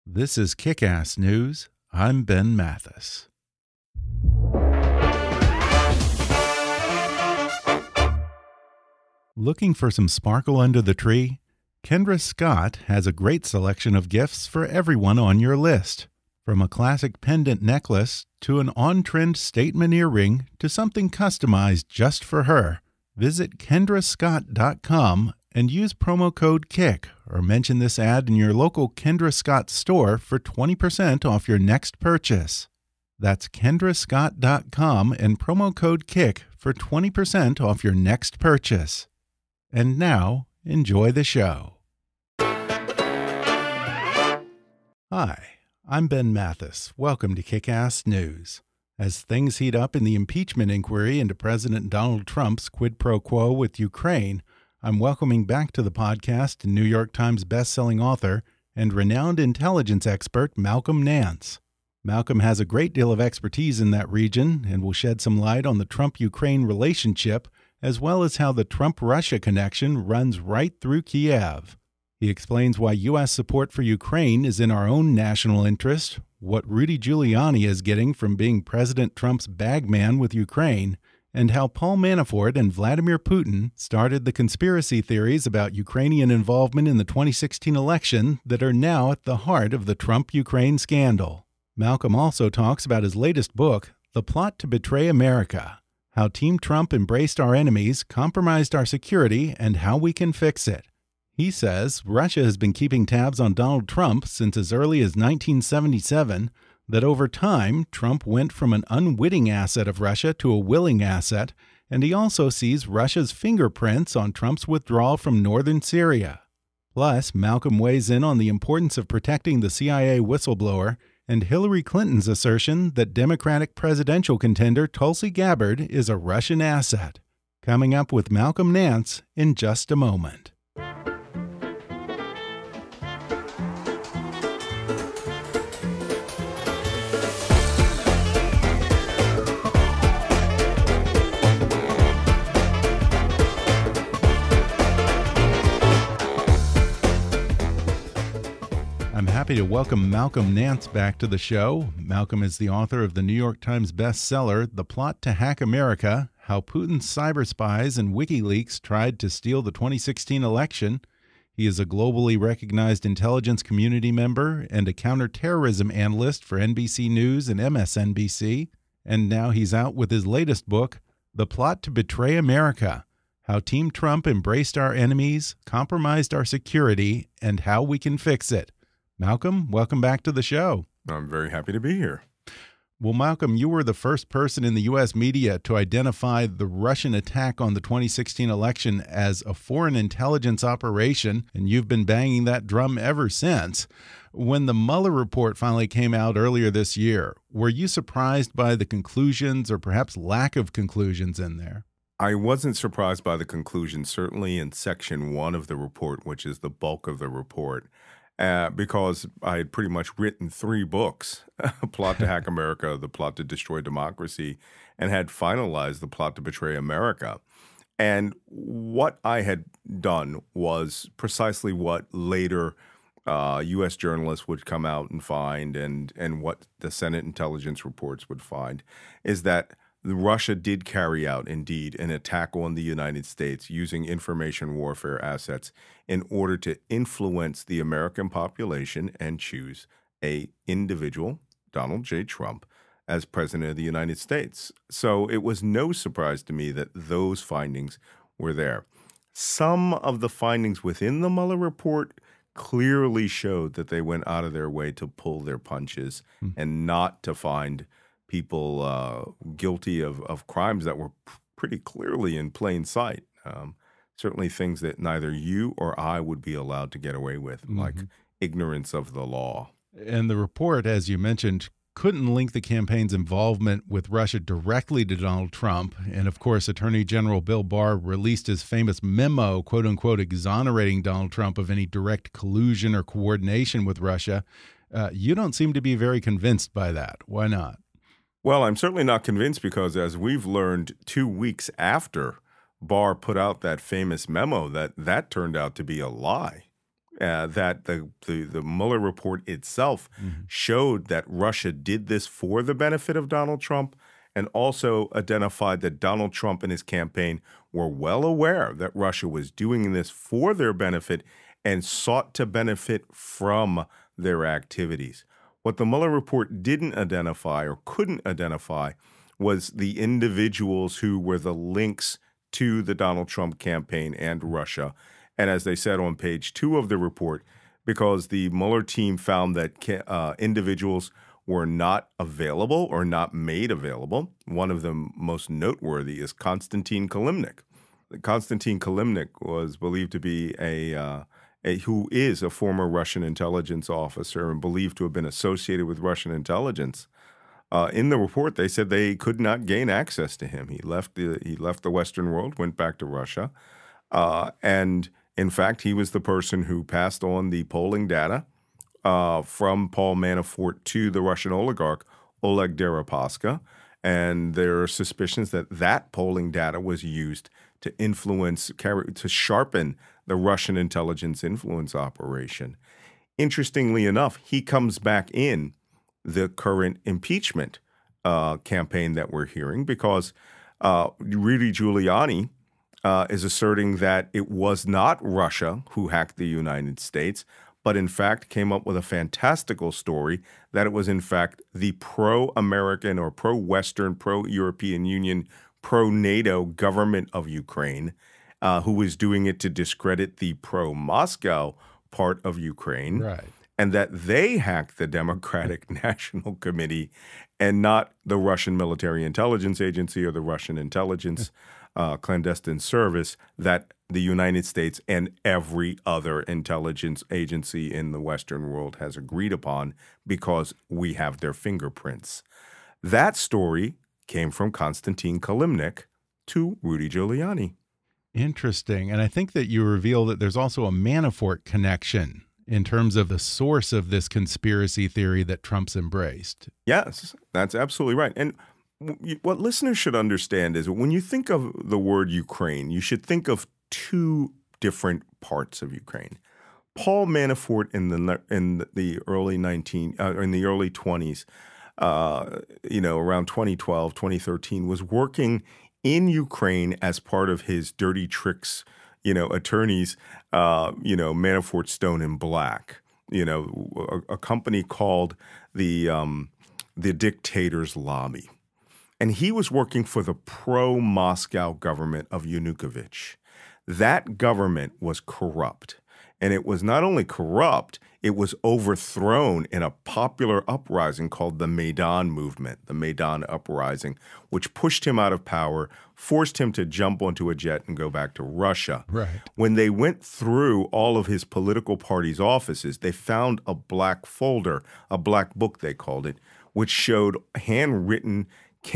This is Kick-Ass News. I'm Ben Mathis. Looking for some sparkle under the tree? Kendra Scott has a great selection of gifts for everyone on your list. From a classic pendant necklace to an on-trend statement earring to something customized just for her. Visit kendrascott.com and use promo code KICK or mention this ad in your local Kendra Scott store for 20% off your next purchase. That's kendrascott.com and promo code KICK for 20% off your next purchase. And now, enjoy the show. Hi, I'm Ben Mathis. Welcome to Kick-Ass News. As things heat up in the impeachment inquiry into President Donald Trump's quid pro quo with Ukraine, I'm welcoming back to the podcast New York Times bestselling author and renowned intelligence expert Malcolm Nance. Malcolm has a great deal of expertise in that region and will shed some light on the Trump-Ukraine relationship, as well as how the Trump-Russia connection runs right through Kiev. He explains why U.S. support for Ukraine is in our own national interest, what Rudy Giuliani is getting from being President Trump's bagman with Ukraine, and how Paul Manafort and Vladimir Putin started the conspiracy theories about Ukrainian involvement in the 2016 election that are now at the heart of the Trump-Ukraine scandal. Malcolm also talks about his latest book, The Plot to Betray America: How Team Trump Embraced Our Enemies, Compromised Our Security, and How We Can Fix It. He says Russia has been keeping tabs on Donald Trump since as early as 1977, that over time, Trump went from an unwitting asset of Russia to a willing asset, and he also sees Russia's fingerprints on Trump's withdrawal from Northern Syria. Plus, Malcolm weighs in on the importance of protecting the CIA whistleblower and Hillary Clinton's assertion that Democratic presidential contender Tulsi Gabbard is a Russian asset. Coming up with Malcolm Nance in just a moment. I'm happy to welcome Malcolm Nance back to the show. Malcolm is the author of the New York Times bestseller, The Plot to Hack America: How Putin's cyber spies and WikiLeaks Tried to Steal the 2016 Election. He is a globally recognized intelligence community member and a counterterrorism analyst for NBC News and MSNBC. And now he's out with his latest book, The Plot to Betray America: How Team Trump Embraced Our Enemies, Compromised Our Security, and How We Can Fix It. Malcolm, welcome back to the show. I'm very happy to be here. Well, Malcolm, you were the first person in the U.S. media to identify the Russian attack on the 2016 election as a foreign intelligence operation, and you've been banging that drum ever since. When the Mueller report finally came out earlier this year, were you surprised by the conclusions or perhaps lack of conclusions in there? I wasn't surprised by the conclusions, certainly in Section 1 of the report, which is the bulk of the report. Because I had pretty much written 3 books, Plot to Hack America, The Plot to Destroy Democracy, and had finalized The Plot to Betray America. And what I had done was precisely what later U.S. journalists would come out and find, and what the Senate intelligence reports would find, is that Russia did carry out, indeed, an attack on the United States using information warfare assets in order to influence the American population and choose an individual, Donald J. Trump, as president of the United States. So it was no surprise to me that those findings were there. Some of the findings within the Mueller report clearly showed that they went out of their way to pull their punches and not to find people guilty of crimes that were pretty clearly in plain sight. Certainly things that neither you or I would be allowed to get away with, like ignorance of the law. And the report, as you mentioned, couldn't link the campaign's involvement with Russia directly to Donald Trump. And of course, Attorney General Bill Barr released his famous memo, quote unquote, exonerating Donald Trump of any direct collusion or coordination with Russia. You don't seem to be very convinced by that. Why not? Well, I'm certainly not convinced because, as we've learned 2 weeks after Barr put out that famous memo, that turned out to be a lie. that the Mueller report itself showed that Russia did this for the benefit of Donald Trump, and also identified that Donald Trump and his campaign were well aware that Russia was doing this for their benefit and sought to benefit from their activities. What the Mueller report didn't identify or couldn't identify was the individuals who were the links to the Donald Trump campaign and Russia. And as they said on page 2 of the report, because the Mueller team found that individuals were not available or not made available. One of the most noteworthy is Konstantin Kilimnik. Konstantin Kilimnik was believed to be who is a former Russian intelligence officer and believed to have been associated with Russian intelligence. In the report, they said they could not gain access to him. He left the Western world, went back to Russia, and in fact, he was the person who passed on the polling data from Paul Manafort to the Russian oligarch Oleg Deripaska, and there are suspicions that that polling data was used to to sharpen the Russian intelligence influence operation. Interestingly enough, he comes back in the current impeachment campaign that we're hearing because Rudy Giuliani is asserting that it was not Russia who hacked the United States, but in fact came up with a fantastical story that it was in fact the pro-American or pro-Western, pro-European Union, pro-NATO government of Ukraine, who was doing it to discredit the pro-Moscow part of Ukraine. Right. And that they hacked the Democratic National Committee and not the Russian Military Intelligence Agency or the Russian intelligence clandestine service that the United States and every other intelligence agency in the Western world has agreed upon because we have their fingerprints. That story came from Konstantin Kilimnik to Rudy Giuliani. Interesting. And I think that you reveal that there's also a Manafort connection in terms of the source of this conspiracy theory that Trump's embraced. Yes, that's absolutely right. And what listeners should understand is when you think of the word Ukraine, you should think of two different parts of Ukraine. Paul Manafort in the early 20s, around 2012, 2013, was working in Ukraine as part of his dirty tricks, attorneys, Manafort, Stone and Black, a company called the Dictator's Lobby. And he was working for the pro-Moscow government of Yanukovych. That government was corrupt. And it was not only corrupt, it was overthrown in a popular uprising called the Maidan movement, the Maidan uprising, which pushed him out of power, forced him to jump onto a jet and go back to Russia. Right. When they went through all of his political party's offices, they found a black folder, a black book they called it, which showed handwritten the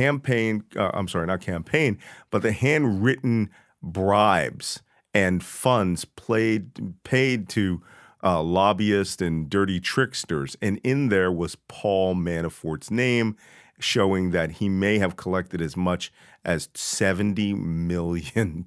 handwritten bribes and funds paid to lobbyists and dirty tricksters. And in there was Paul Manafort's name, showing that he may have collected as much as $70 million.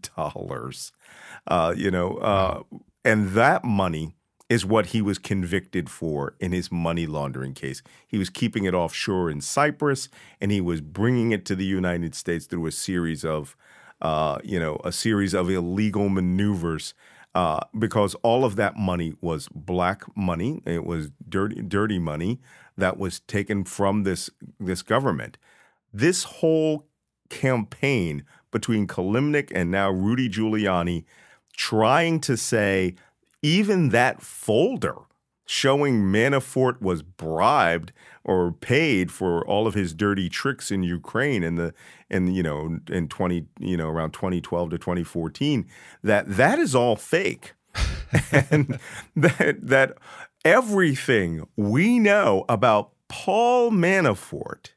And that money is what he was convicted for in his money laundering case. He was keeping it offshore in Cyprus, and he was bringing it to the United States through a series of illegal maneuvers because all of that money was black money. It was dirty money that was taken from this government. This whole campaign between Kilimnik and now Rudy Giuliani trying to say even that folder showing Manafort was bribed or paid for all of his dirty tricks in Ukraine around 2012 to 2014, that is all fake. And that everything we know about Paul Manafort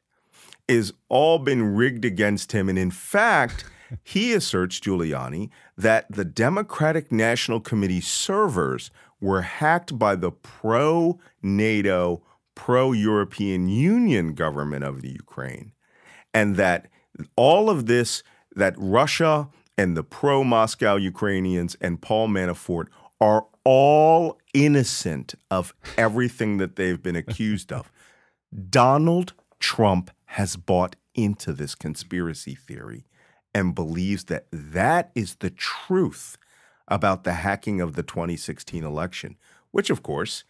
is all been rigged against him. And in fact, he asserts, Giuliani, that the Democratic National Committee servers were hacked by the pro-NATO, pro-European Union government of the Ukraine, and that all of this, that Russia and the pro-Moscow Ukrainians and Paul Manafort are all innocent of everything that they've been accused of. Donald Trump has bought into this conspiracy theory and believes that that is the truth about the hacking of the 2016 election, which, of course,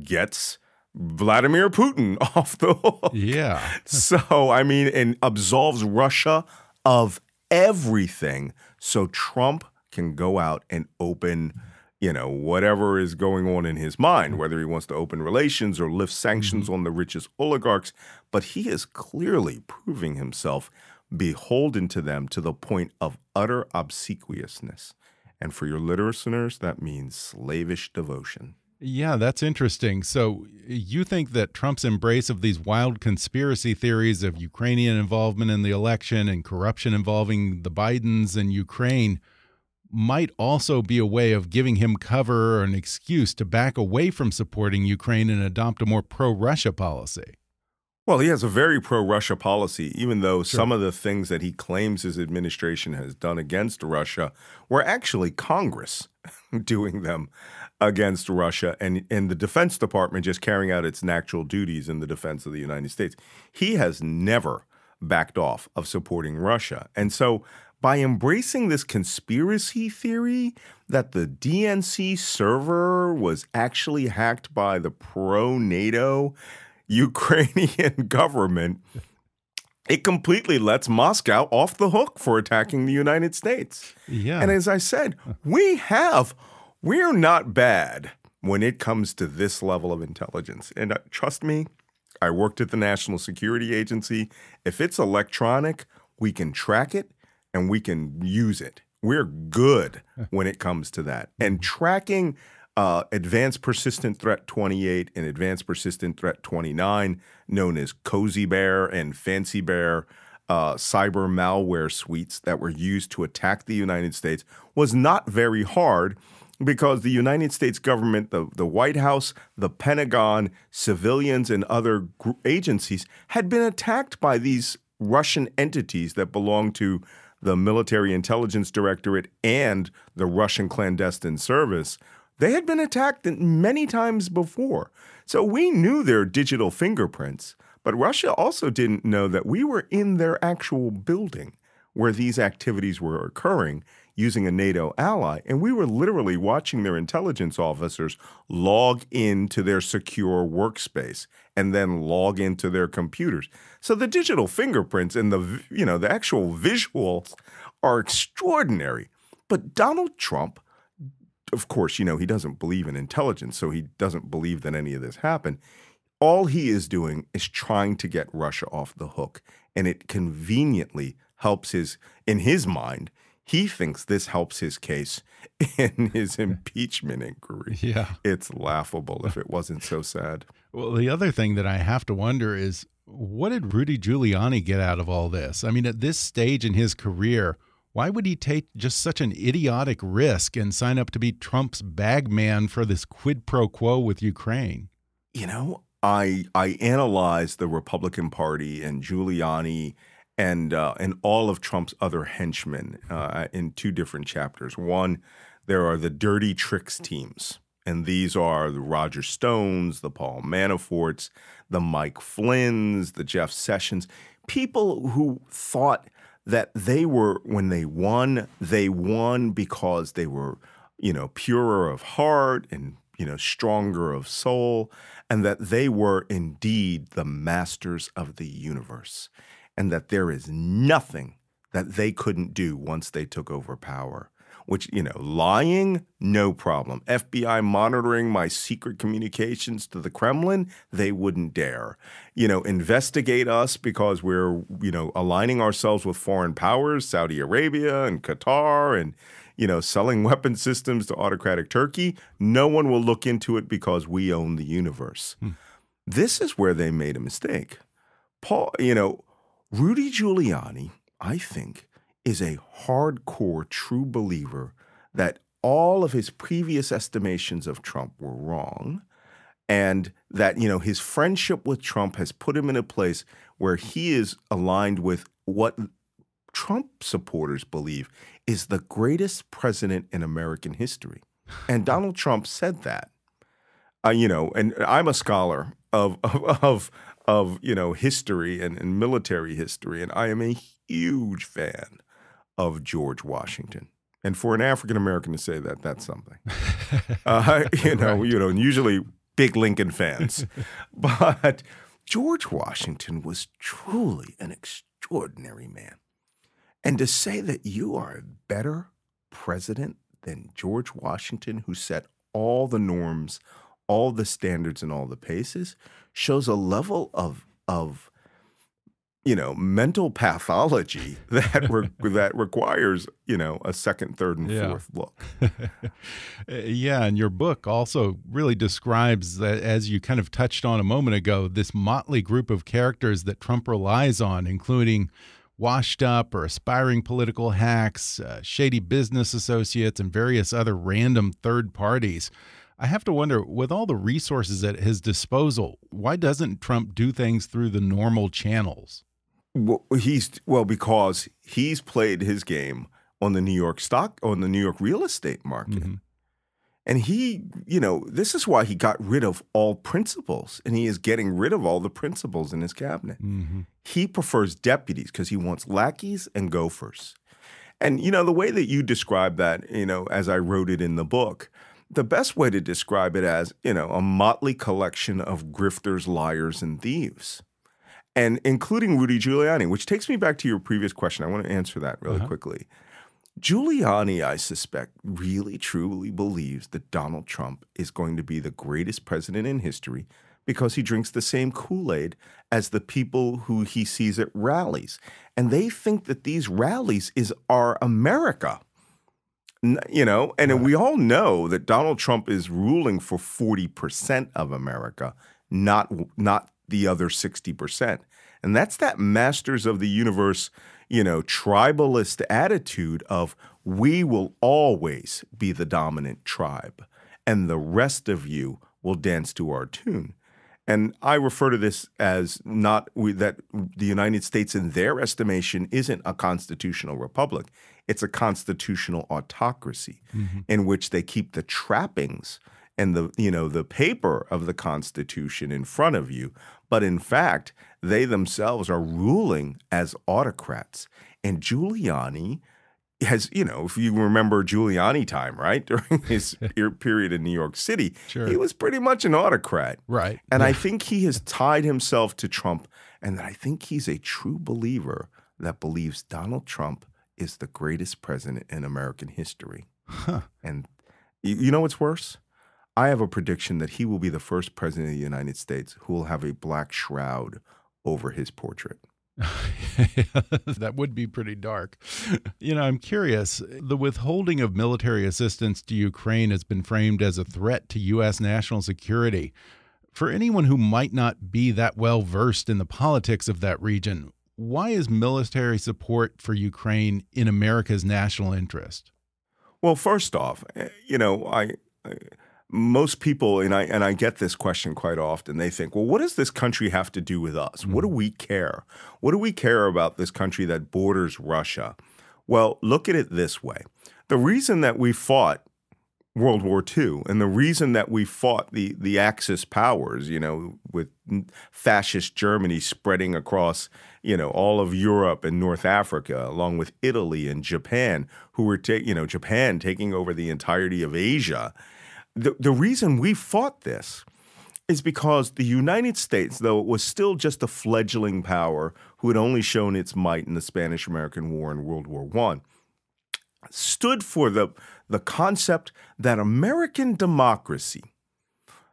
gets Vladimir Putin off the hook. Yeah. So, I mean, and absolves Russia of everything so Trump can go out and open, you know, whatever is going on in his mind, whether he wants to open relations or lift sanctions on the richest oligarchs. But he is clearly proving himself beholden to them to the point of utter obsequiousness. And for your listeners, that means slavish devotion. Yeah, that's interesting. So you think that Trump's embrace of these wild conspiracy theories of Ukrainian involvement in the election and corruption involving the Bidens and Ukraine might also be a way of giving him cover or an excuse to back away from supporting Ukraine and adopt a more pro-Russia policy? Well, he has a very pro-Russia policy, even though some of the things that he claims his administration has done against Russia were actually Congress doing them against Russia and the Defense Department just carrying out its natural duties in the defense of the United States. He has never backed off of supporting Russia. And so by embracing this conspiracy theory that the DNC server was actually hacked by the pro-NATO Ukrainian government, it completely lets Moscow off the hook for attacking the United States. Yeah. And as I said, we're not bad when it comes to this level of intelligence. And trust me, I worked at the National Security Agency. If it's electronic, we can track it and we can use it. We're good when it comes to that. And tracking Advanced Persistent Threat 28 and Advanced Persistent Threat 29, known as Cozy Bear and Fancy Bear, cyber malware suites that were used to attack the United States, was not very hard because the United States government, the White House, the Pentagon, civilians, and other agencies had been attacked by these Russian entities that belong to the Military Intelligence Directorate and the Russian Clandestine Service. They had been attacked many times before. So we knew their digital fingerprints, but Russia also didn't know that we were in their actual building where these activities were occurring using a NATO ally. And we were literally watching their intelligence officers log into their secure workspace and then log into their computers. So the digital fingerprints and the actual visuals are extraordinary. But Donald Trump, of course, he doesn't believe in intelligence, so he doesn't believe that any of this happened. All he is doing is trying to get Russia off the hook, and it conveniently helps in his mind, he thinks this helps his case in his impeachment inquiry. Yeah. It's laughable if it wasn't so sad. Well, the other thing that I have to wonder is, what did Rudy Giuliani get out of all this? I mean, at this stage in his career, why would he take just such an idiotic risk and sign up to be Trump's bag man for this quid pro quo with Ukraine? I analyzed the Republican Party and Giuliani and all of Trump's other henchmen in two different chapters. One, there are the dirty tricks teams, and these are the Roger Stones, the Paul Manaforts, the Mike Flynns, the Jeff Sessions, people who thought that when they won because they were, purer of heart and, stronger of soul, and that they were indeed the masters of the universe, and that there is nothing that they couldn't do once they took over power. Which, lying, no problem. FBI monitoring my secret communications to the Kremlin, they wouldn't dare. Investigate us because we're, aligning ourselves with foreign powers, Saudi Arabia and Qatar, and, selling weapon systems to autocratic Turkey. No one will look into it because we own the universe. This is where they made a mistake. Rudy Giuliani, I think, is a hardcore true believer that all of his previous estimations of Trump were wrong, and that, his friendship with Trump has put him in a place where he is aligned with what Trump supporters believe is the greatest president in American history. And Donald Trump said that. And I'm a scholar of history and military history, and I am a huge fan of George Washington. And for an African American to say that, that's something. Right. And usually big Lincoln fans, but George Washington was truly an extraordinary man. And to say that you are a better president than George Washington, who set all the norms, all the standards, and all the paces, shows a level of mental pathology that requires, a second, third, and fourth look. Yeah, and your book also really describes that, as you kind of touched on a moment ago, this motley group of characters that Trump relies on, including washed up or aspiring political hacks, shady business associates, and various other random third parties. I have to wonder, with all the resources at his disposal, why doesn't Trump do things through the normal channels? Well, because he's played his game on the New York real estate market. Mm-hmm. And this is why he got rid of all principals, and he is getting rid of all the principals in his cabinet. Mm-hmm. He prefers deputies because he wants lackeys and gophers. And, the way that you describe that, as I wrote it in the book, the best way to describe it as, a motley collection of grifters, liars, and thieves. And including Rudy Giuliani, which takes me back to your previous question. I want to answer that really quickly. Giuliani, I suspect, really truly believes that Donald Trump is going to be the greatest president in history because he drinks the same Kool-Aid as the people who he sees at rallies. And they think that these rallies are America. And we all know that Donald Trump is ruling for 40% of America, not the other 60%. And that's that masters of the universe, tribalist attitude of we will always be the dominant tribe and the rest of you will dance to our tune. And I refer to this as that the United States, in their estimation, isn't a constitutional republic. It's a constitutional autocracy in which they keep the trappings and the paper of the Constitution in front of you. But in fact, they themselves are ruling as autocrats. And Giuliani has, if you remember Giuliani time, right, during his period in New York City, he was pretty much an autocrat. Right. And I think he has tied himself to Trump, and I think he's a true believer that believes Donald Trump is the greatest president in American history. Huh. And you know what's worse? I have a prediction that he will be the first president of the United States who will have a black shroud over his portrait. That would be pretty dark. I'm curious. The withholding of military assistance to Ukraine has been framed as a threat to U.S. national security. For anyone who might not be that well versed in the politics of that region, why is military support for Ukraine in America's national interest? Well, first off, most people, and I get this question quite often, they think, well, what does this country have to do with us? What do we care? What do we care about this country that borders Russia? Well, look at it this way. The reason that we fought World War II and the reason that we fought the Axis powers, with fascist Germany spreading across, all of Europe and North Africa, along with Italy and Japan, who were Japan taking over the entirety of Asia. The reason we fought this is because the United States, though it was still just a fledgling power who had only shown its might in the Spanish-American War and World War I, stood for the concept that American democracy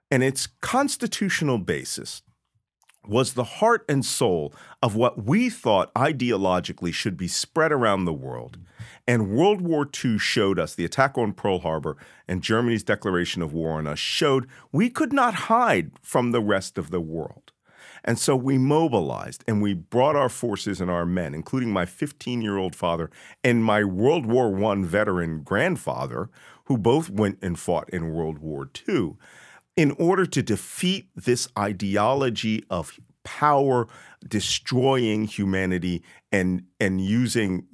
and its constitutional basis was the heart and soul of what we thought ideologically should be spread around the world. And World War II showed us, the attack on Pearl Harbor and Germany's declaration of war on us showed we could not hide from the rest of the world. And so we mobilized and we brought our forces and our men, including my 15-year-old father and my World War I veteran grandfather, who both went and fought in World War II, in order to defeat this ideology of power destroying humanity and using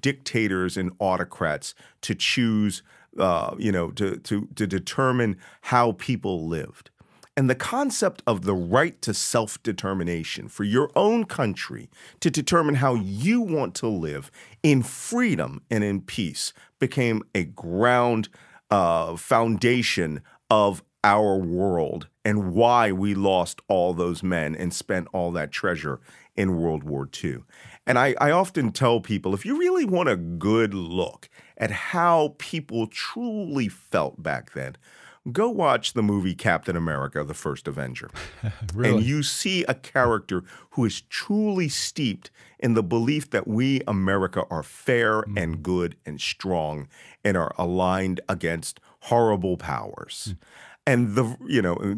dictators and autocrats to choose to determine how people lived. And the concept of the right to self-determination for your own country to determine how you want to live in freedom and in peace became a ground foundation of our world and why we lost all those men and spent all that treasure in World War II. And I often tell people, if you really want a good look at how people truly felt back then, go watch the movie Captain America, The First Avenger. Really? And you see a character who is truly steeped in the belief that we, America, are fair and good and strong and are aligned against horrible powers. And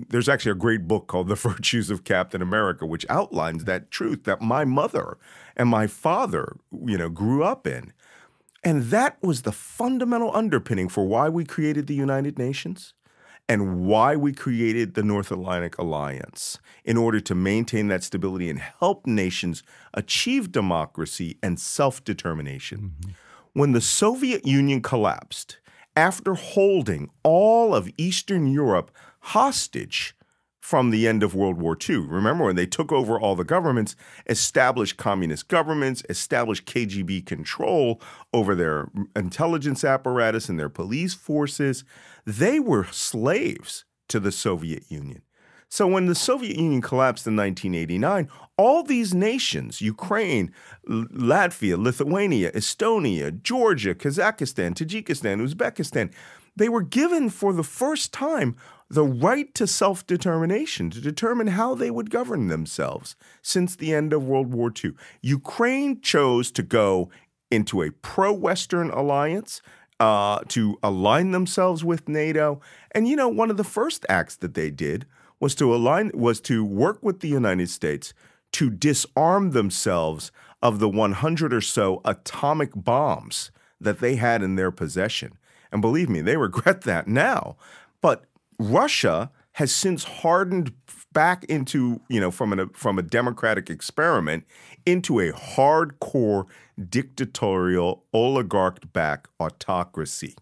there's actually a great book called The Virtues of Captain America, which outlines that truth that my mother and my father, grew up in. And that was the fundamental underpinning for why we created the United Nations and why we created the North Atlantic Alliance, in order to maintain that stability and help nations achieve democracy and self-determination. When the Soviet Union collapsed, after holding all of Eastern Europe hostage from the end of World War II. Remember, when they took over all the governments, established communist governments, established KGB control over their intelligence apparatus and their police forces, they were slaves to the Soviet Union. So when the Soviet Union collapsed in 1989, all these nations, Ukraine, Latvia, Lithuania, Estonia, Georgia, Kazakhstan, Tajikistan, Uzbekistan, they were given for the first time the right to self-determination, to determine how they would govern themselves since the end of World War II. Ukraine chose to go into a pro-Western alliance, to align themselves with NATO. And, one of the first acts that they did was to work with the United States to disarm themselves of the 100 or so atomic bombs that they had in their possession. And believe me, they regret that now. But Russia has since hardened back into, from a democratic experiment into a hardcore dictatorial oligarch-backed autocracy.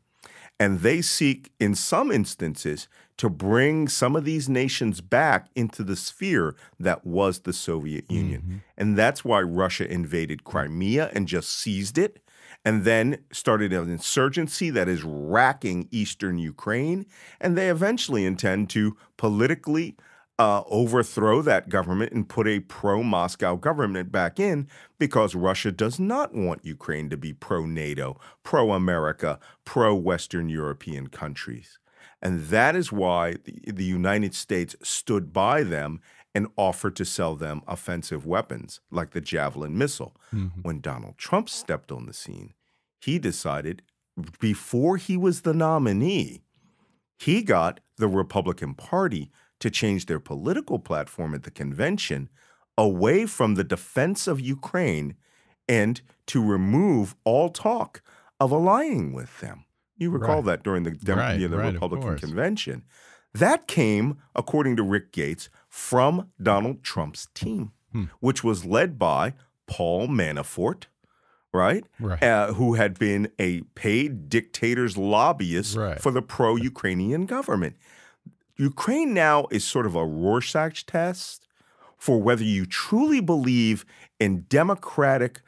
And they seek, in some instances, to bring some of these nations back into the sphere that was the Soviet Union. And that's why Russia invaded Crimea and just seized it, and then started an insurgency that is racking eastern Ukraine. And they eventually intend to politically overthrow that government and put a pro-Moscow government back in, because Russia does not want Ukraine to be pro-NATO, pro-America, pro-Western European countries. And that is why the United States stood by them and offered to sell them offensive weapons like the Javelin missile. When Donald Trump stepped on the scene, he decided, before he was the nominee, he got the Republican Party to change their political platform at the convention away from the defense of Ukraine and to remove all talk of aligning with them. You recall that during the Republican convention. That came, according to Rick Gates, from Donald Trump's team, which was led by Paul Manafort, who had been a paid dictator's lobbyist for the pro-Ukrainian government. Ukraine now is sort of a Rorschach test for whether you truly believe in democratic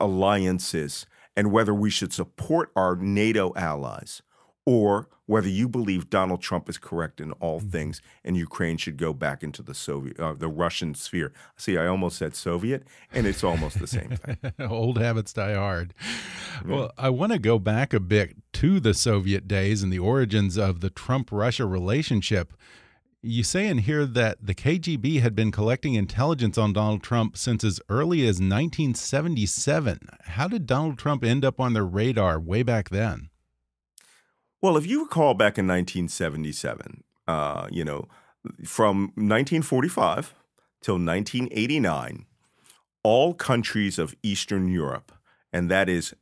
alliances and whether we should support our NATO allies, or whether you believe Donald Trump is correct in all things and Ukraine should go back into the Russian sphere. See, I almost said Soviet, and it's almost the same thing. Old habits die hard. Well, I want to go back a bit to the Soviet days and the origins of the Trump-Russia relationship. You say in here that the KGB had been collecting intelligence on Donald Trump since as early as 1977. How did Donald Trump end up on their radar way back then? Well, if you recall back in 1977, from 1945 till 1989, all countries of Eastern Europe, and that is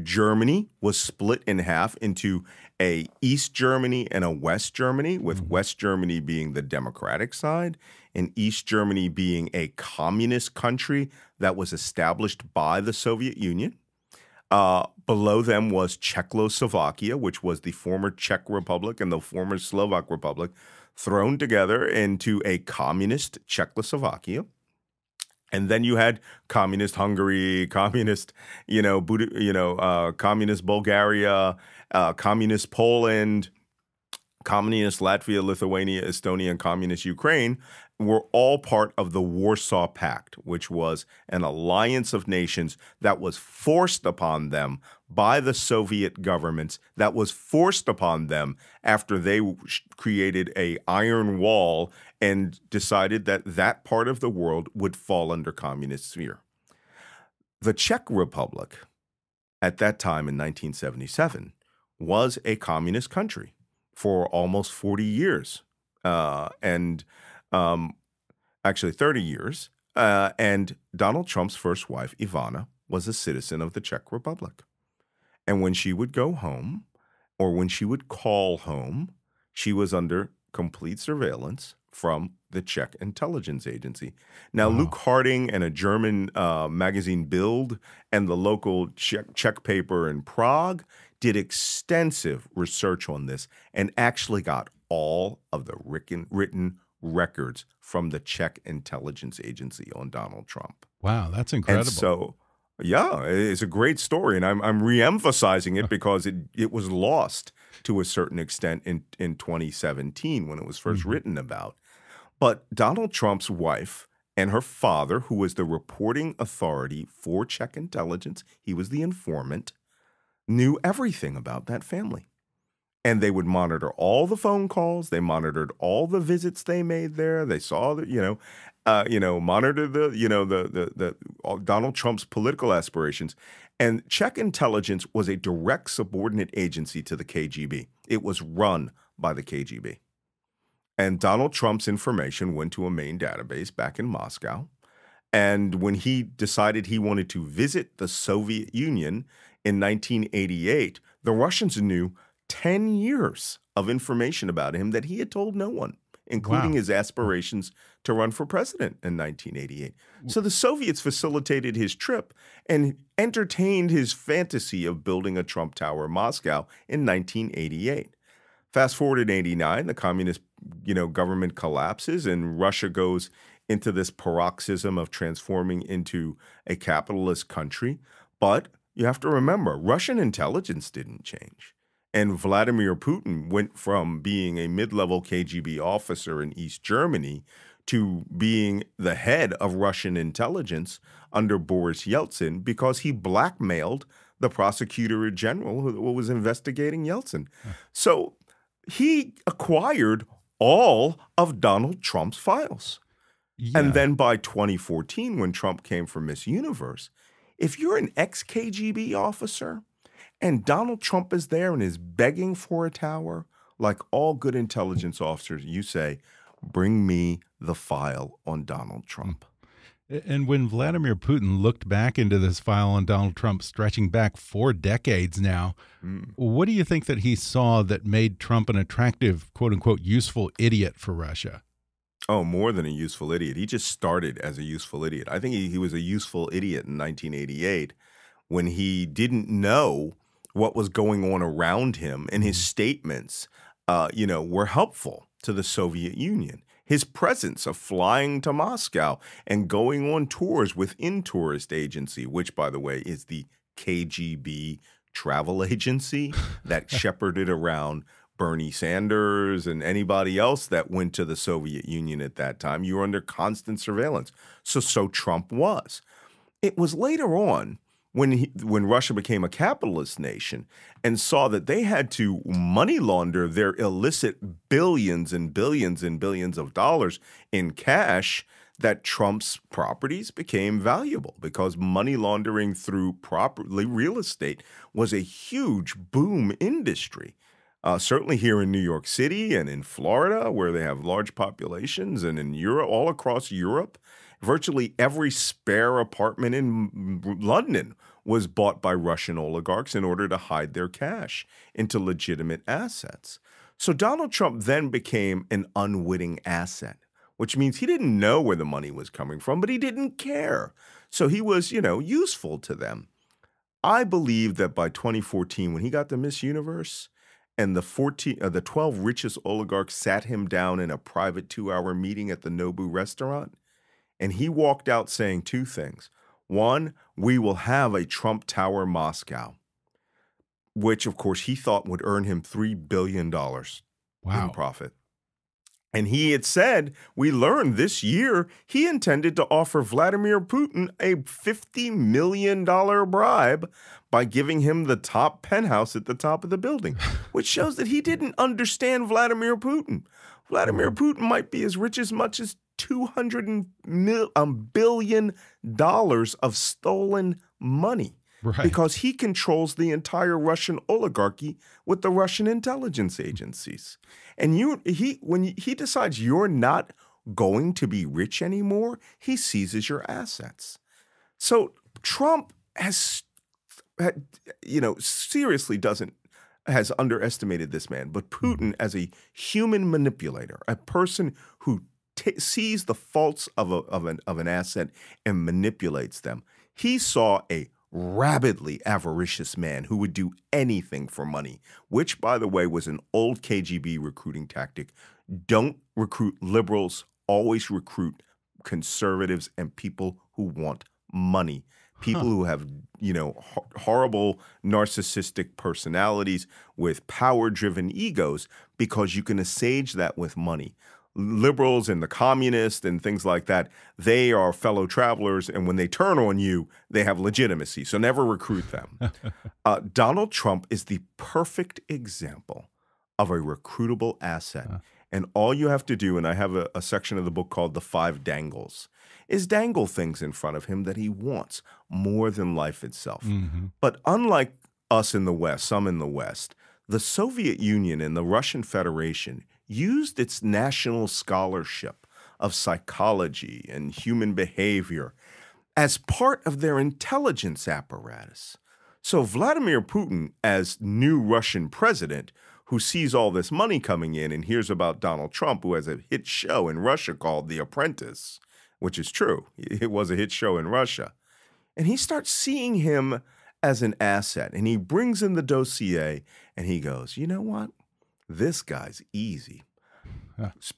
Germany, was split in half into a East Germany and a West Germany, with West Germany being the democratic side and East Germany being a communist country that was established by the Soviet Union. Below them was Czechoslovakia, which was the former Czech Republic and the former Slovak Republic, thrown together into a communist Czechoslovakia. And then you had communist Hungary, communist, communist Bulgaria, communist Poland, communist Latvia, Lithuania, Estonia, and communist Ukraine were all part of the Warsaw Pact, which was an alliance of nations that was forced upon them by the Soviet governments, that was forced upon them after they created an iron wall and decided that that part of the world would fall under communist sphere. The Czech Republic, at that time in 1977, was a communist country for almost 40 years, actually 30 years. And Donald Trump's first wife, Ivana, was a citizen of the Czech Republic. And when she would go home, or when she would call home, she was under complete surveillance from the Czech intelligence agency. Now, Luke Harding and a German magazine, Bild, and the local Czech paper in Prague did extensive research on this and actually got all of the written records from the Czech intelligence agency on Donald Trump. Wow, that's incredible. And so, yeah, it's a great story, and I'm re-emphasizing it because it was lost to a certain extent in 2017 when it was first written about. But Donald Trump's wife and her father, who was the reporting authority for Czech intelligence, he was the informant, knew everything about that family. And they would monitor all the phone calls. They monitored all the visits they made there. They saw that, monitored the Donald Trump's political aspirations. And Czech intelligence was a direct subordinate agency to the KGB. It was run by the KGB. And Donald Trump's information went to a main database back in Moscow. And when he decided he wanted to visit the Soviet Union in 1988, the Russians knew 10 years of information about him that he had told no one, including his aspirations to run for president in 1988. So the Soviets facilitated his trip and entertained his fantasy of building a Trump Tower in Moscow in 1988. Fast forward in 89, the communist government collapses and Russia goes into this paroxysm of transforming into a capitalist country. But you have to remember, Russian intelligence didn't change. And Vladimir Putin went from being a mid-level KGB officer in East Germany to being the head of Russian intelligence under Boris Yeltsin because he blackmailed the prosecutor general who was investigating Yeltsin. So he acquired all of Donald Trump's files. Yeah. And then by 2014, when Trump came for Miss Universe, if you're an ex-KGB officer and Donald Trump is there and is begging for a tower, like all good intelligence officers, you say, bring me the file on Donald Trump. And when Vladimir Putin looked back into this file on Donald Trump, stretching back 4 decades now, what do you think that he saw that made Trump an attractive, quote unquote, useful idiot for Russia? Oh, more than a useful idiot. He just started as a useful idiot. I think he was a useful idiot in 1988 when he didn't know what was going on around him, and his statements, were helpful to the Soviet Union. His presence of flying to Moscow and going on tours within tourist agency, which, by the way, is the KGB travel agency that shepherded around Bernie Sanders and anybody else that went to the Soviet Union at that time. You were under constant surveillance. So Trump was. It was later on when Russia became a capitalist nation and saw that they had to money launder their illicit billions and billions and billions of dollars in cash, that Trump's properties became valuable because money laundering through properly real estate was a huge boom industry. Certainly here in New York City and in Florida, where they have large populations, and in Europe, all across Europe, virtually every spare apartment in London was bought by Russian oligarchs in order to hide their cash into legitimate assets. So Donald Trump then became an unwitting asset, which means he didn't know where the money was coming from, but he didn't care. So he was, useful to them. I believe that by 2014, when he got the Miss Universe and the 12 richest oligarchs sat him down in a private 2-hour meeting at the Nobu restaurant, and he walked out saying two things. One, we will have a Trump Tower Moscow, which, of course, he thought would earn him $3 billion in profit. And he had said, we learned this year, he intended to offer Vladimir Putin a $50 million bribe by giving him the top penthouse at the top of the building, which shows that he didn't understand Vladimir Putin. Vladimir Putin might be as rich as much as $200 billion of stolen money. Right. Because he controls the entire Russian oligarchy with the Russian intelligence agencies. And when he decides you're not going to be rich anymore, he seizes your assets. So Trump has underestimated this man. But Putin, as a human manipulator, a person who sees the faults of an asset and manipulates them, he saw a rabidly avaricious man who would do anything for money, which, by the way, was an old KGB recruiting tactic. Don't recruit liberals, always recruit conservatives and people who want money, people who have, horrible narcissistic personalities with power-driven egos, because you can assuage that with money. Liberals and the communists and things like that, they are fellow travelers, and when they turn on you, they have legitimacy. So never recruit them. Donald Trump is the perfect example of a recruitable asset. And all you have to do, and I have a section of the book called The 5 Dangles, is dangle things in front of him that he wants more than life itself. But unlike us in the West, some in the West, the Soviet Union and the Russian Federation used its national scholarship of psychology and human behavior as part of their intelligence apparatus. So Vladimir Putin, as new Russian president, who sees all this money coming in and hears about Donald Trump, who has a hit show in Russia called The Apprentice, which is true. It was a hit show in Russia. And he starts seeing him as an asset, and he brings in the dossier, and he goes, you know what? This guy's easy.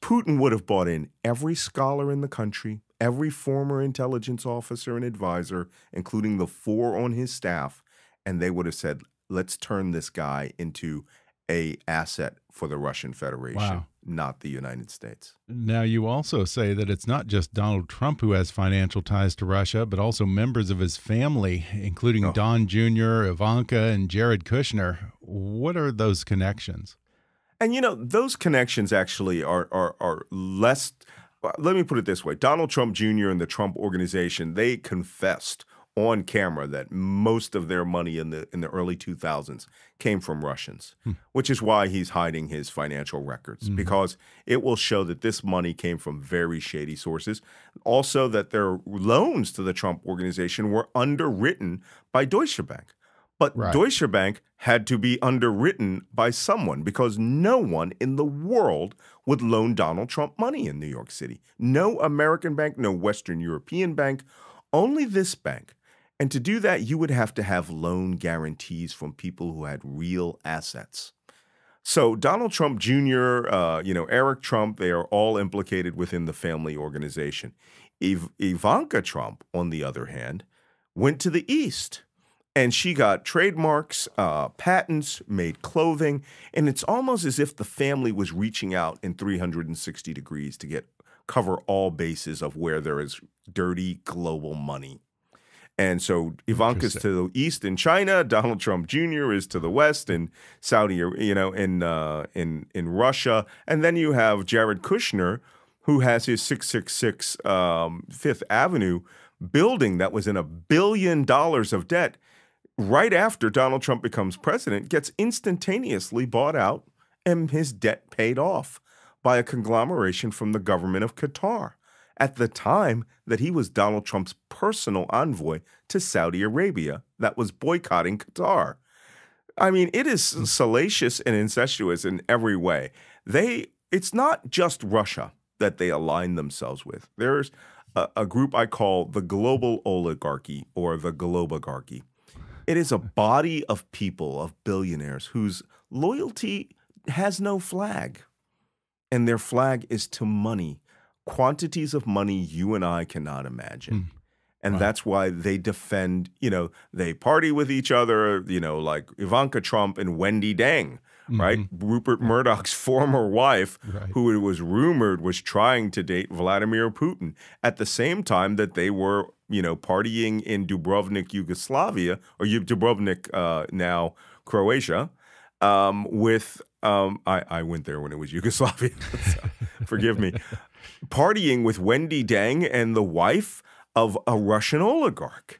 Putin would have brought in every scholar in the country, every former intelligence officer and advisor, including the 4 on his staff, and they would have said, let's turn this guy into an asset for the Russian Federation, not the United States. Now, you also say that it's not just Donald Trump who has financial ties to Russia, but also members of his family, including Don Jr., Ivanka, and Jared Kushner. What are those connections? And, those connections actually are less. Let me put it this way. Donald Trump Jr. and the Trump Organization, they confessed on camera that most of their money in the early 2000s came from Russians, which is why he's hiding his financial records, because it will show that this money came from very shady sources. Also, that their loans to the Trump Organization were underwritten by Deutsche Bank. But Deutsche Bank had to be underwritten by someone, because no one in the world would loan Donald Trump money in New York City. No American bank, no Western European bank, only this bank. And to do that, you would have to have loan guarantees from people who had real assets. So Donald Trump Jr., Eric Trump, they are all implicated within the family organization. Ivanka Trump, on the other hand, went to the East. And she got trademarks, patents, made clothing, and it's almost as if the family was reaching out in 360 degrees to cover all bases of where there is dirty global money. And so Ivanka's to the east in China, Donald Trump Jr. is to the west in Saudi, in Russia, and then you have Jared Kushner, who has his 666 Fifth Avenue building that was in $1 billion of debt. Right after Donald Trump becomes president, gets instantaneously bought out and his debt paid off by a conglomeration from the government of Qatar at the time that he was Donald Trump's personal envoy to Saudi Arabia that was boycotting Qatar. I mean, it is salacious and incestuous in every way. It's not just Russia that they align themselves with. There's a group I call the global oligarchy or the globagarchy. It is a body of people, of billionaires, whose loyalty has no flag. And their flag is to money, quantities of money you and I cannot imagine. And Wow. that's why they defend, they party with each other, like Ivanka Trump and Wendy Deng, right? Rupert Murdoch's former wife, Right. who it was rumored was trying to date Vladimir Putin at the same time that they were, partying in Dubrovnik, Yugoslavia, or Dubrovnik, now Croatia, I went there when it was Yugoslavia, so forgive me, partying with Wendy Deng and the wife of a Russian oligarch.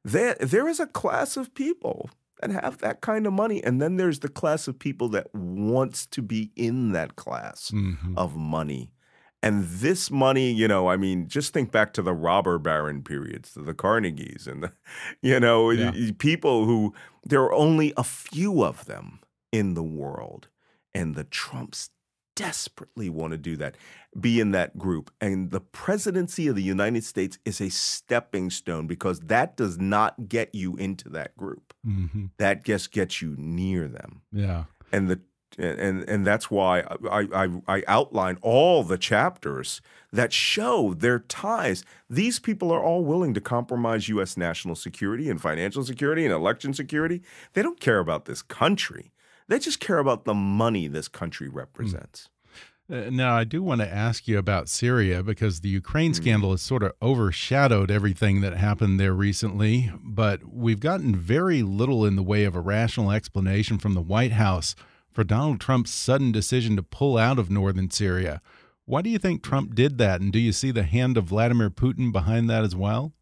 There is a class of people that have that kind of money, and then there's the class of people that wants to be in that class of money. And this money, just think back to the robber baron periods, to the Carnegies, and people who, there are only a few of them in the world, and the Trumps desperately want to do that, be in that group. And the presidency of the United States is a stepping stone, because that does not get you into that group. That just gets you near them. Yeah. And that's why I outline all the chapters that show their ties. These people are all willing to compromise U.S. national security and financial security and election security. They don't care about this country. They just care about the money this country represents. Now, I do want to ask you about Syria, because the Ukraine scandal has sort of overshadowed everything that happened there recently, but we've gotten very little in the way of a rational explanation from the White House for Donald Trump's sudden decision to pull out of Northern Syria. Why do you think Trump did that, and do you see the hand of Vladimir Putin behind that as well?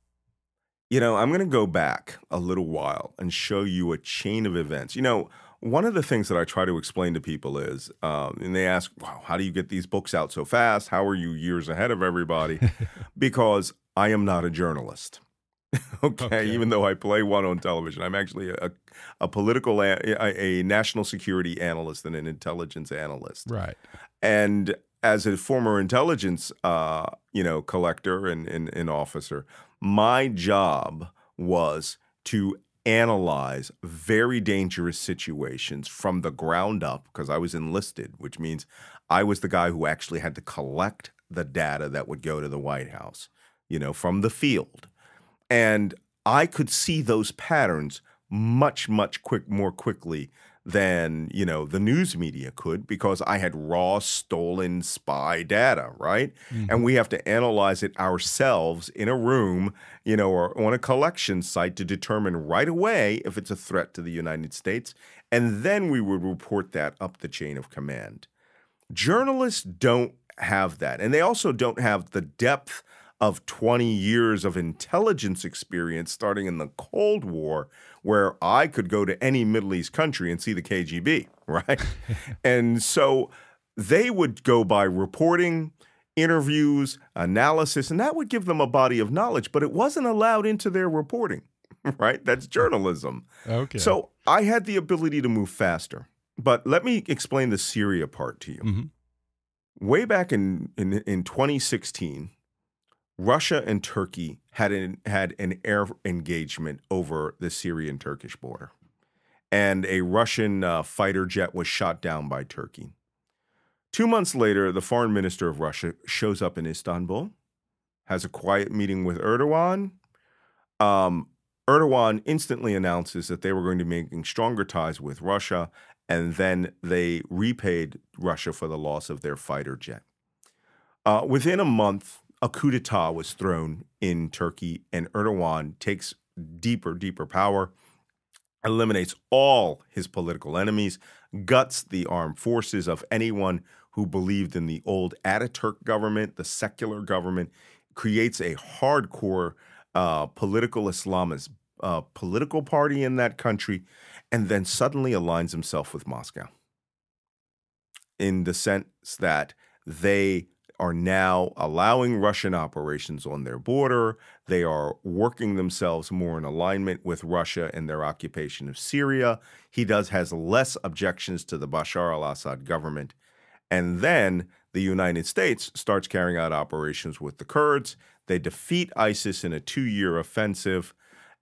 I'm going to go back a little while and show you a chain of events. One of the things that I try to explain to people is, and they ask, wow, how do you get these books out so fast? How are you years ahead of everybody? Because I am not a journalist. Okay, even though I play one on television, I'm actually a political, a national security analyst and an intelligence analyst. Right. And as a former intelligence, collector and officer, my job was to analyze very dangerous situations from the ground up, because I was enlisted, which means I was the guy who actually had to collect the data that would go to the White House, from the field. And I could see those patterns much more quickly than, the news media could, because I had raw, stolen spy data, right? And we have to analyze it ourselves in a room, or on a collection site to determine right away if it's a threat to the United States. And then we would report that up the chain of command. Journalists don't have that. And they also don't have the depth of 20 years of intelligence experience starting in the Cold War, where I could go to any Middle East country and see the KGB, right? And so they would go by reporting, interviews, analysis, and that would give them a body of knowledge, but it wasn't allowed into their reporting, right? That's journalism. Okay. So I had the ability to move faster. But let me explain the Syria part to you. Way back in 2016, Russia and Turkey had an air engagement over the Syrian-Turkish border, and a Russian fighter jet was shot down by Turkey. 2 months later, the foreign minister of Russia shows up in Istanbul, has a quiet meeting with Erdogan. Erdogan instantly announces that they were going to be making stronger ties with Russia, and then they repaid Russia for the loss of their fighter jet. Within a month, a coup d'etat was thrown in Turkey, and Erdogan takes deeper power, eliminates all his political enemies, guts the armed forces of anyone who believed in the old Ataturk government, the secular government, creates a hardcore political Islamist political party in that country, and then suddenly aligns himself with Moscow in the sense that they are now allowing Russian operations on their border. They are working themselves more in alignment with Russia and their occupation of Syria. He has less objections to the Bashar al-Assad government. And then the United States starts carrying out operations with the Kurds. They defeat ISIS in a 2-year offensive.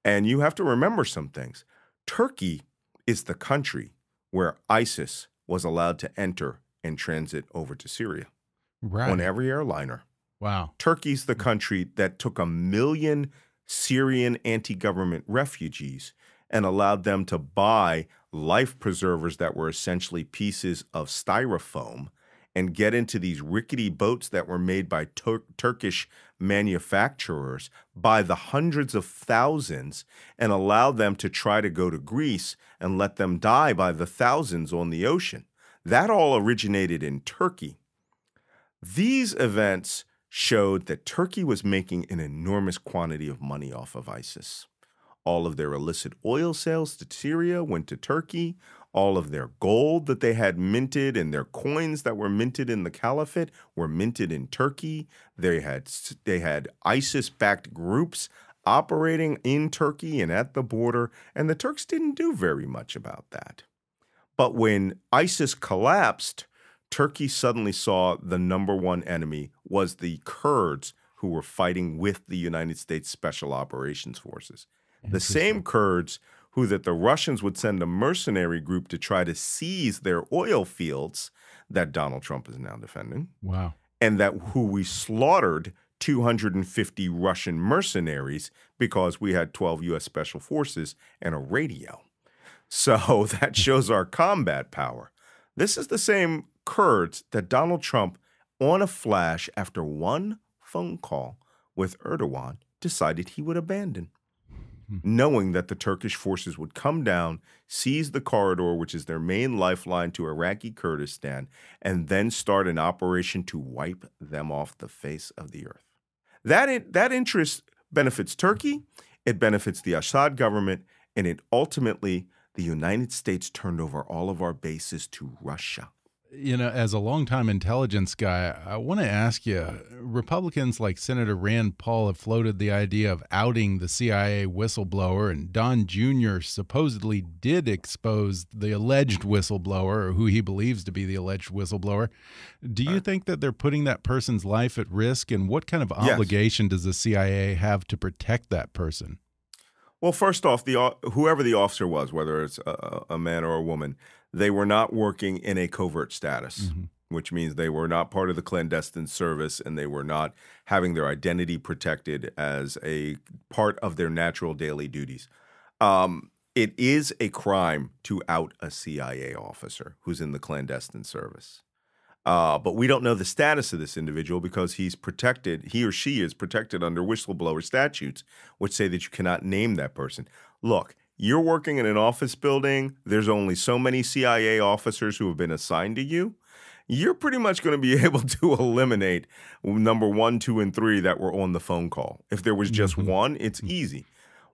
And you have to remember some things. Turkey is the country where ISIS was allowed to enter and transit over to Syria on every airliner. Wow. Turkey's the country that took 1 million Syrian anti-government refugees and allowed them to buy life preservers that were essentially pieces of styrofoam and get into these rickety boats that were made by Turkish manufacturers by the hundreds of thousands and allow them to try to go to Greece and let them die by the thousands on the ocean. That all originated in Turkey. These events showed that Turkey was making an enormous quantity of money off of ISIS. All of their illicit oil sales to Syria went to Turkey. All of their gold that they had minted and their coins that were minted in the caliphate were minted in Turkey. They had ISIS-backed groups operating in Turkey and at the border, and the Turks didn't do very much about that. But when ISIS collapsed, Turkey suddenly saw the #1 enemy was the Kurds who were fighting with the United States Special Operations Forces. The same Kurds who that the Russians would send a mercenary group to try to seize their oil fields that Donald Trump is now defending. Wow. And that who we slaughtered 250 Russian mercenaries because we had 12 U.S. Special Forces and a radio. So that shows our combat power. This is the same Kurds that Donald Trump, on a flash after one phone call with Erdogan, decided he would abandon, knowing that the Turkish forces would come down, seize the corridor, which is their main lifeline to Iraqi Kurdistan, and then start an operation to wipe them off the face of the earth. That interest benefits Turkey, it benefits the Assad government, and it ultimately, the United States turned over all of our bases to Russia. You know, as a longtime intelligence guy, I want to ask you, Republicans like Senator Rand Paul have floated the idea of outing the CIA whistleblower, and Don Jr. supposedly did expose the alleged whistleblower, or who he believes to be the alleged whistleblower. Do you think that they're putting that person's life at risk, and what kind of obligation does the CIA have to protect that person? Well, first off, whoever the officer was, whether it's a man or a woman, they were not working in a covert status, which means they were not part of the clandestine service and they were not having their identity protected as a part of their natural daily duties. It is a crime to out a CIA officer who's in the clandestine service. But we don't know the status of this individual because he or she is protected under whistleblower statutes, which say that you cannot name that person. Look, you're working in an office building. There's only so many CIA officers who have been assigned to you. You're pretty much going to be able to eliminate #1, 2, and 3 that were on the phone call. If there was just one, it's easy.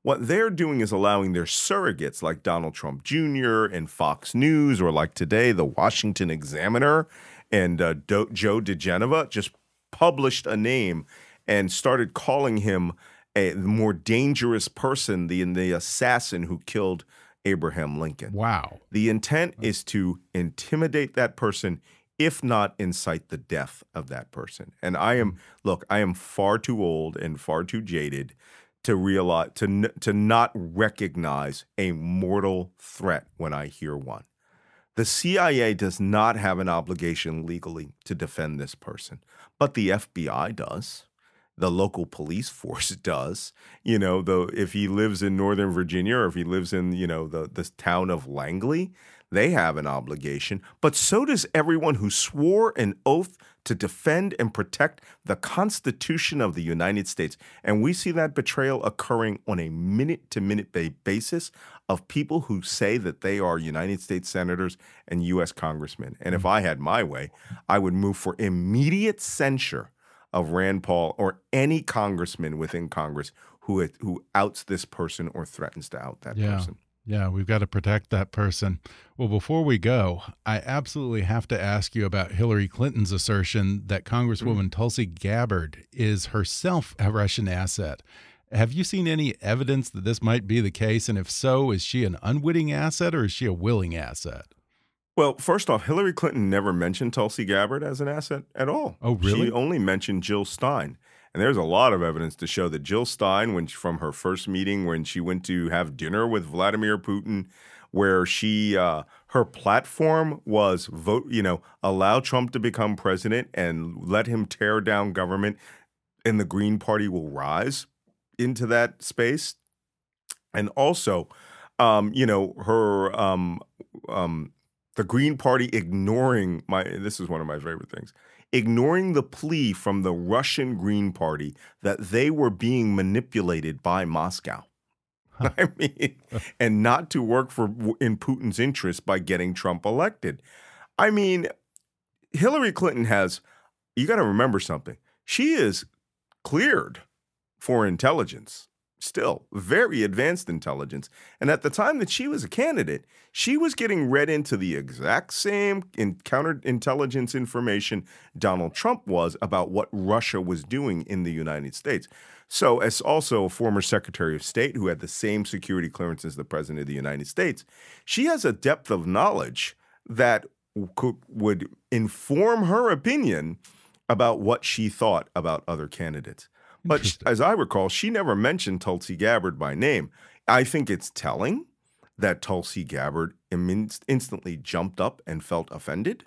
What they're doing is allowing their surrogates like Donald Trump Jr. and Fox News, or like today, the Washington Examiner, and Joe DeGenova just published a name and started calling him a more dangerous person than the assassin who killed Abraham Lincoln. Wow. The intent is to intimidate that person, if not incite the death of that person. And I am far too old and far too jaded to realize, to not recognize a mortal threat when I hear one. The CIA does not have an obligation legally to defend this person, but the FBI does. The local police force does. You know, if he lives in Northern Virginia or if he lives in, the town of Langley, they have an obligation. But so does everyone who swore an oath to defend and protect the Constitution of the United States. And we see that betrayal occurring on a minute-to-minute basis of people who say that they are United States senators and U.S. congressmen. And if I had my way, I would move for immediate censure of Rand Paul or any congressman within Congress who outs this person or threatens to out that person. Yeah, we've got to protect that person. Well, before we go, I absolutely have to ask you about Hillary Clinton's assertion that Congresswoman Tulsi Gabbard is herself a Russian asset. Have you seen any evidence that this might be the case? And if so, is she an unwitting asset or is she a willing asset? Well, first off, Hillary Clinton never mentioned Tulsi Gabbard as an asset at all. Oh, really? She only mentioned Jill Stein. And there's a lot of evidence to show that Jill Stein, from her first meeting when she went to have dinner with Vladimir Putin, where she her platform was allow Trump to become president and let him tear down government, and the Green Party will rise into that space. And also, the Green Party ignoring this is one of my favorite things, ignoring the plea from the Russian Green Party that they were being manipulated by Moscow. I mean, and not to work in Putin's interest by getting Trump elected. I mean, Hillary Clinton you got to remember something. She is cleared for intelligence, still very advanced intelligence. And at the time that she was a candidate, she was getting read into the exact same counterintelligence information Donald Trump was about what Russia was doing in the United States. So, as also a former Secretary of State who had the same security clearance as the President of the United States, she has a depth of knowledge that would inform her opinion about what she thought about other candidates. But as I recall, she never mentioned Tulsi Gabbard by name. I think it's telling that Tulsi Gabbard instantly jumped up and felt offended.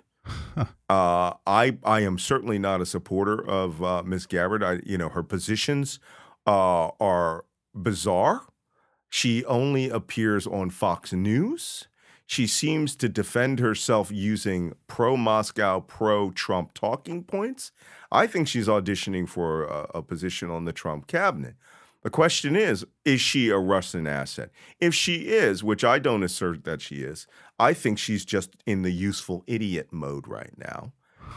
I am certainly not a supporter of Ms. Gabbard. Her positions are bizarre. She only appears on Fox News. She seems to defend herself using pro-Moscow, pro-Trump talking points. I think she's auditioning for a position on the Trump cabinet. The question is she a Russian asset? If she is, which I don't assert that she is, I think she's just in the useful idiot mode right now.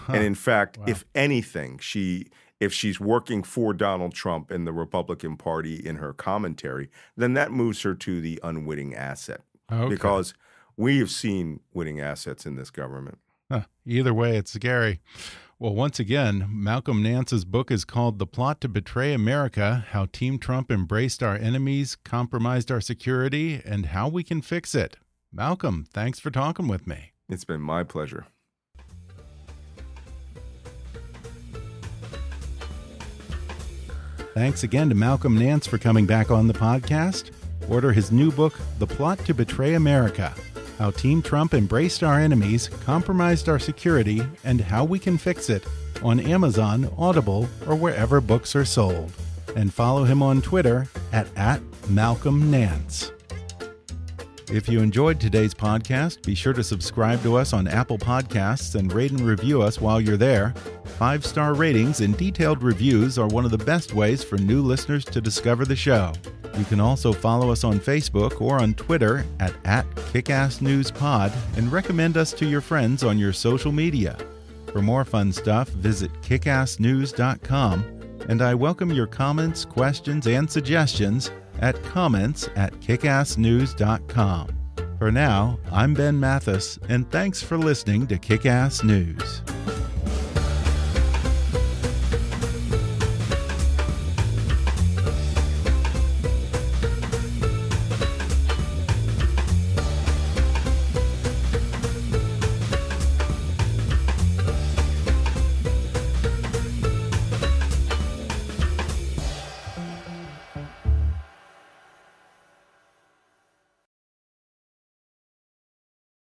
And in fact, if anything, if she's working for Donald Trump and the Republican Party in her commentary, then that moves her to the unwitting asset. Because we have seen witting assets in this government. Either way, it's scary. Well, once again, Malcolm Nance's book is called The Plot to Betray America: How Team Trump Embraced Our Enemies, Compromised Our Security, and How We Can Fix It. Malcolm, thanks for talking with me. It's been my pleasure. Thanks again to Malcolm Nance for coming back on the podcast. Order his new book, The Plot to Betray America: How Team Trump Embraced Our Enemies, Compromised Our Security, and How We Can Fix It, on Amazon, Audible, or wherever books are sold. And follow him on Twitter at Malcolm Nance. If you enjoyed today's podcast, be sure to subscribe to us on Apple Podcasts and rate and review us while you're there. 5-star ratings and detailed reviews are one of the best ways for new listeners to discover the show. You can also follow us on Facebook or on Twitter at KickassNewsPod and recommend us to your friends on your social media. For more fun stuff, visit kickassnews.com, and I welcome your comments, questions, and suggestions at comments@kickassnews.com. For now, I'm Ben Mathis, and thanks for listening to Kick-Ass News.